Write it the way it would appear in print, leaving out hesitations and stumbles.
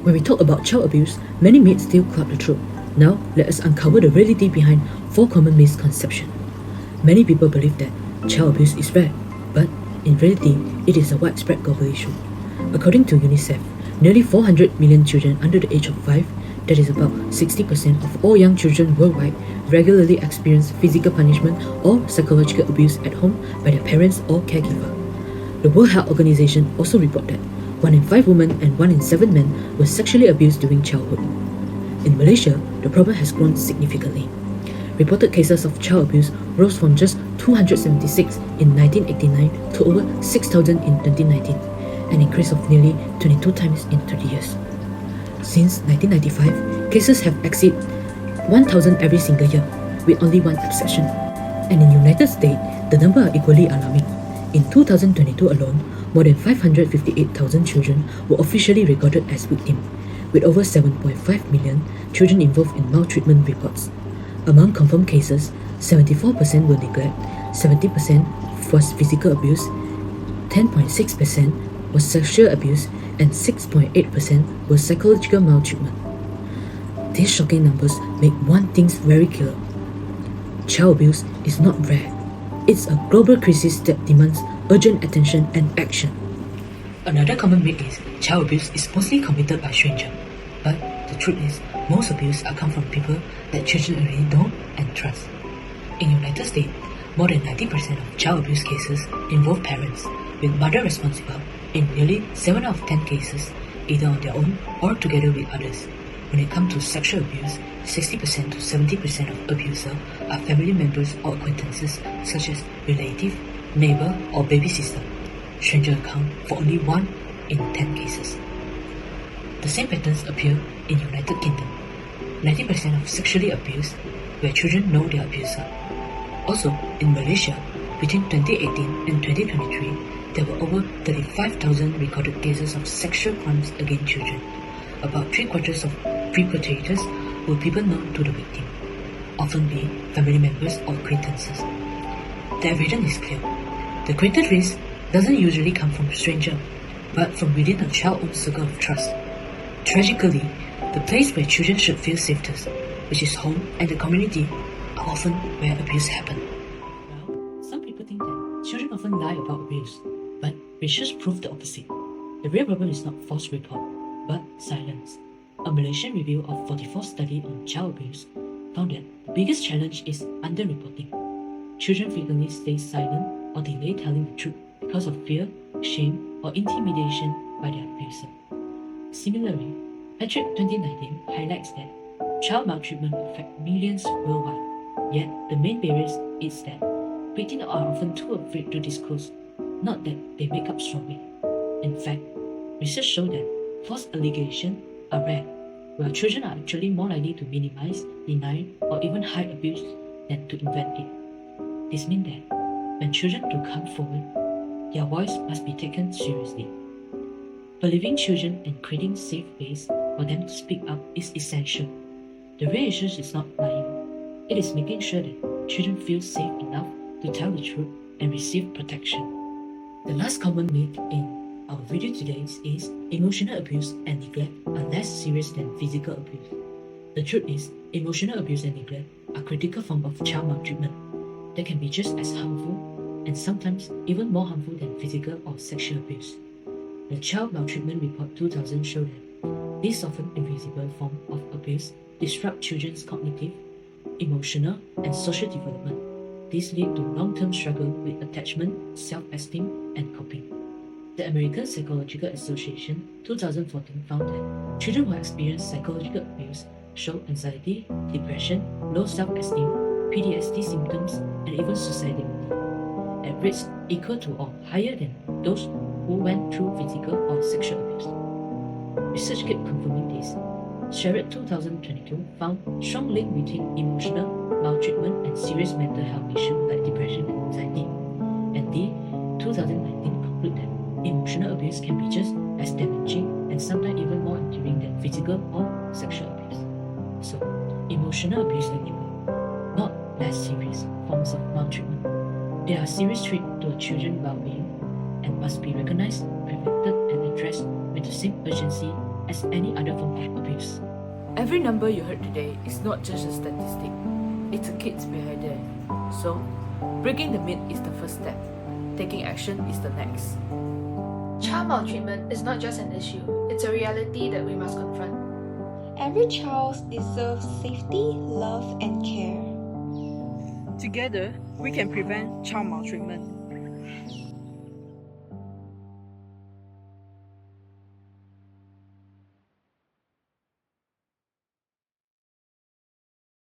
When we talk about child abuse, many myths still cloud the truth. Now, let us uncover the reality behind 4 common misconceptions. Many people believe that child abuse is rare, but in reality, it is a widespread global issue. According to UNICEF, nearly 400 million children under the age of 5, that is about 60% of all young children worldwide, regularly experience physical punishment or psychological abuse at home by their parents or caregiver. The World Health Organization also reported that 1 in 5 women and 1 in 7 men were sexually abused during childhood. In Malaysia, the problem has grown significantly. Reported cases of child abuse rose from just 276 in 1989 to over 6,000 in 2019, an increase of nearly 22 times in 30 years. Since 1995, cases have exceeded 1,000 every single year, with only one exception. And in the United States, the number are equally alarming. In 2022 alone, more than 558,000 children were officially recorded as victims, with over 7.5 million children involved in maltreatment reports. Among confirmed cases, 74% were neglect, 70% was physical abuse, 10.6% was sexual abuse, and 6.8% was psychological maltreatment. These shocking numbers make one thing very clear. Child abuse is not rare. It's a global crisis that demands urgent attention and action. Another common myth is child abuse is mostly committed by strangers. But the truth is, most abuse come from people that children already know and trust. In the United States, more than 90% of child abuse cases involve parents, with mother responsible in nearly 7 out of 10 cases, either on their own or together with others. When it comes to sexual abuse, 60% to 70% of abusers are family members or acquaintances such as relative, neighbor, or baby sister. Strangers account for only 1 in 10 cases. The same patterns appear in United Kingdom. 90% of sexually abused where children know their abuser. Also, in Malaysia, between 2018 and 2023, there were over 35,000 recorded cases of sexual crimes against children. About 3/4 of perpetrators were people known to the victim, often be family members or acquaintances. The evidence is clear. The greatest risk doesn't usually come from strangers, but from within a child's own circle of trust. Tragically, the place where children should feel safest, which is home and the community, are often where abuse happens. Well, some people think that children often lie about abuse, but research proved the opposite. The real problem is not false report, but silence. A Malaysian review of 44 studies on child abuse found that the biggest challenge is underreporting. Children frequently stay silent or delay telling the truth because of fear, shame, or intimidation by their abuser. Similarly, Patrick 2019 highlights that child maltreatment affects millions worldwide, yet the main barrier is that victims are often too afraid to disclose, not that they make up strongly. In fact, research shows that false allegations are rare, while children are actually more likely to minimize, deny, or even hide abuse than to invent it. This means that when children do come forward, their voice must be taken seriously. Believing children and creating safe space for them to speak up is essential. The real issue is not lying. It is making sure that children feel safe enough to tell the truth and receive protection. The last common myth in our video today is emotional abuse and neglect are less serious than physical abuse. The truth is, emotional abuse and neglect are critical forms of child maltreatment that can be just as harmful and sometimes even more harmful than physical or sexual abuse. The Child Maltreatment Report 2000 showed that this often invisible form of abuse disrupt children's cognitive, emotional, and social development. This leads to long-term struggle with attachment, self-esteem, and coping. The American Psychological Association 2014 found that children who experience psychological abuse show anxiety, depression, low self-esteem, PTSD symptoms, and even suicidality, at rates equal to or higher than those who went through physical or sexual abuse. Research keeps confirming this. Sherrod 2022 found strong link between emotional maltreatment and serious mental health issues like depression and anxiety. And the 2019 concluded that emotional abuse can be just as damaging and sometimes even more enduring than physical or sexual abuse. So, emotional abuse and neglect, not less serious forms of maltreatment. They are serious threat to a children's well-being and must be recognized, prevented, and addressed with the same urgency as any other form of abuse. Every number you heard today is not just a statistic, it's a kids behind there. So, breaking the myth is the first step. Taking action is the next. Child maltreatment is not just an issue, it's a reality that we must confront. Every child deserves safety, love, and care. Together, we can prevent child maltreatment.